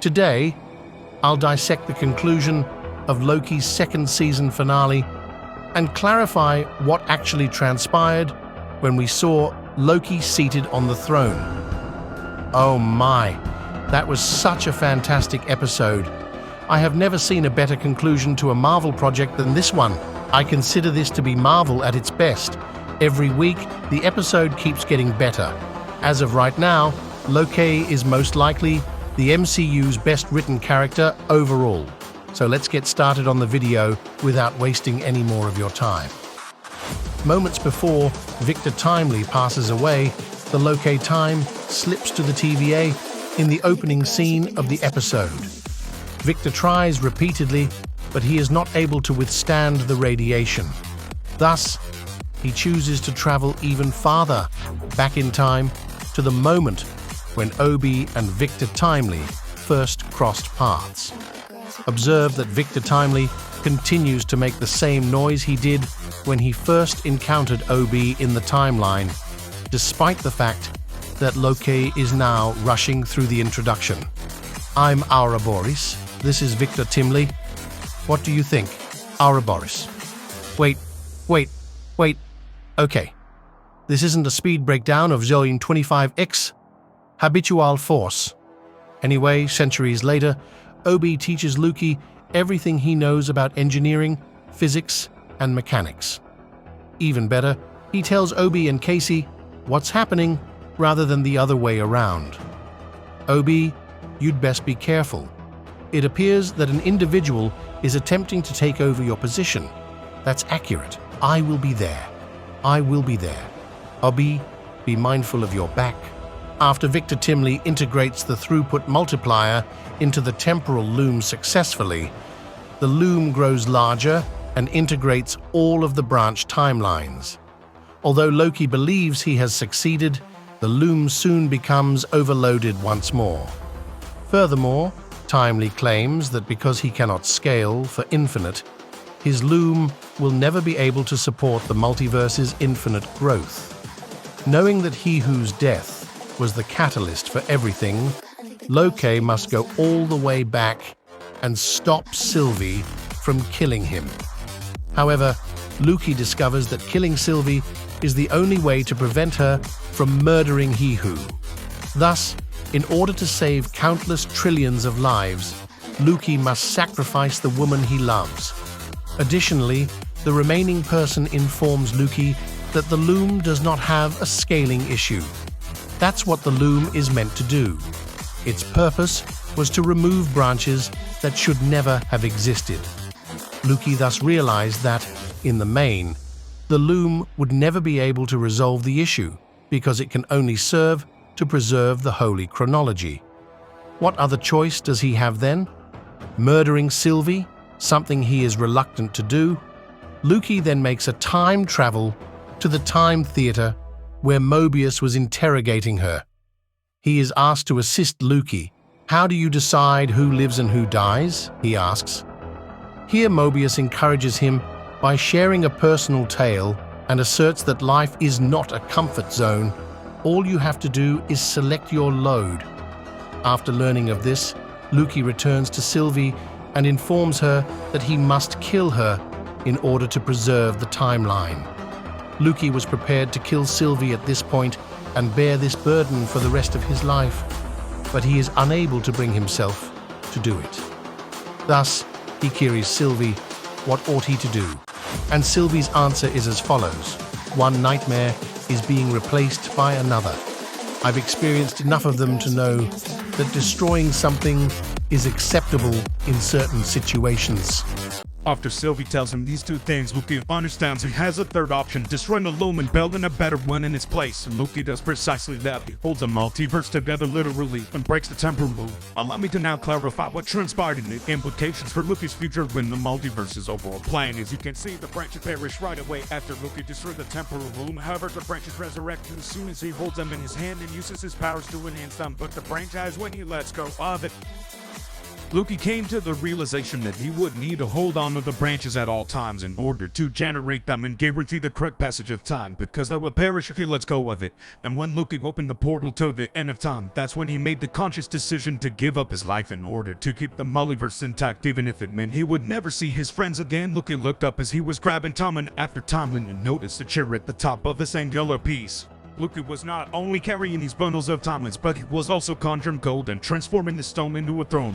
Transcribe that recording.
Today, I'll dissect the conclusion of Loki's second season finale and clarify what actually transpired when we saw Loki seated on the throne. Oh my, that was such a fantastic episode. I have never seen a better conclusion to a Marvel project than this one. I consider this to be Marvel at its best. Every week, the episode keeps getting better. As of right now, Loki is most likely the MCU's best written character overall. So let's get started on the video without wasting any more of your time. Moments before Victor Timely passes away, the Loki time slips to the TVA in the opening scene of the episode. Victor tries repeatedly, but he is not able to withstand the radiation. Thus, he chooses to travel even farther back in time to the moment when Obi and Victor Timely first crossed paths. Observe that Victor Timely continues to make the same noise he did when he first encountered Obi in the timeline, despite the fact that Loki is now rushing through the introduction. I'm Ouroboros. This is Victor Timely. What do you think, Ouroboros? Wait. Okay. This isn't a speed breakdown of Zone 25X. Habitual force. Anyway, centuries later, Obi teaches Loki everything he knows about engineering, physics, and mechanics. Even better, he tells Obi and Casey what's happening rather than the other way around. Obi, you'd best be careful. It appears that an individual is attempting to take over your position. That's accurate. I will be there. Obi, be mindful of your back. After Victor Timely integrates the throughput multiplier into the temporal loom successfully, the loom grows larger and integrates all of the branch timelines. Although Loki believes he has succeeded, the loom soon becomes overloaded once more. Furthermore, Timely claims that because he cannot scale for infinite, his loom will never be able to support the multiverse's infinite growth. Knowing that he whose death was the catalyst for everything, Loki must go all the way back and stop Sylvie from killing him. However, Loki discovers that killing Sylvie is the only way to prevent her from murdering He-Who. Thus, in order to save countless trillions of lives, Loki must sacrifice the woman he loves. Additionally, the remaining person informs Loki that the loom does not have a scaling issue. That's what the loom is meant to do. Its purpose was to remove branches that should never have existed. Loki thus realized that, in the main, the loom would never be able to resolve the issue because it can only serve to preserve the holy chronology. What other choice does he have then? Murdering Sylvie, something he is reluctant to do? Loki then makes a time travel to the time theater where Mobius was interrogating her. He is asked to assist Loki. How do you decide who lives and who dies? He asks. Here Mobius encourages him by sharing a personal tale and asserts that life is not a comfort zone. All you have to do is select your load. After learning of this, Loki returns to Sylvie and informs her that he must kill her in order to preserve the timeline. Loki was prepared to kill Sylvie at this point and bear this burden for the rest of his life, but he is unable to bring himself to do it. Thus, he queries Sylvie what ought he to do, and Sylvie's answer is as follows: one nightmare is being replaced by another. I've experienced enough of them to know that destroying something is acceptable in certain situations. After Sylvie tells him these two things, Loki understands he has a third option, destroying the loom and building a better one in its place. And Loki does precisely that. He holds a multiverse together literally and breaks the temporal loop. Allow me to now clarify what transpired and the implications for Loki's future when the multiverse is overall playing. As you can see, the branches perish right away after Loki destroyed the temporal loom. However, the branches resurrect as soon as he holds them in his hand and uses his powers to enhance them, but the branch dies when he lets go of it. Loki came to the realization that he would need to hold on to the branches at all times in order to generate them and guarantee the correct passage of time, because they would perish if he lets go of it. And when Loki opened the portal to the end of time, that's when he made the conscious decision to give up his life in order to keep the multiverse intact, even if it meant he would never see his friends again. Loki looked up as he was grabbing Tomlin after Tomlin and noticed the chair at the top of this angular piece. Loki was not only carrying these bundles of Tomlins, but he was also conjuring gold and transforming the stone into a throne.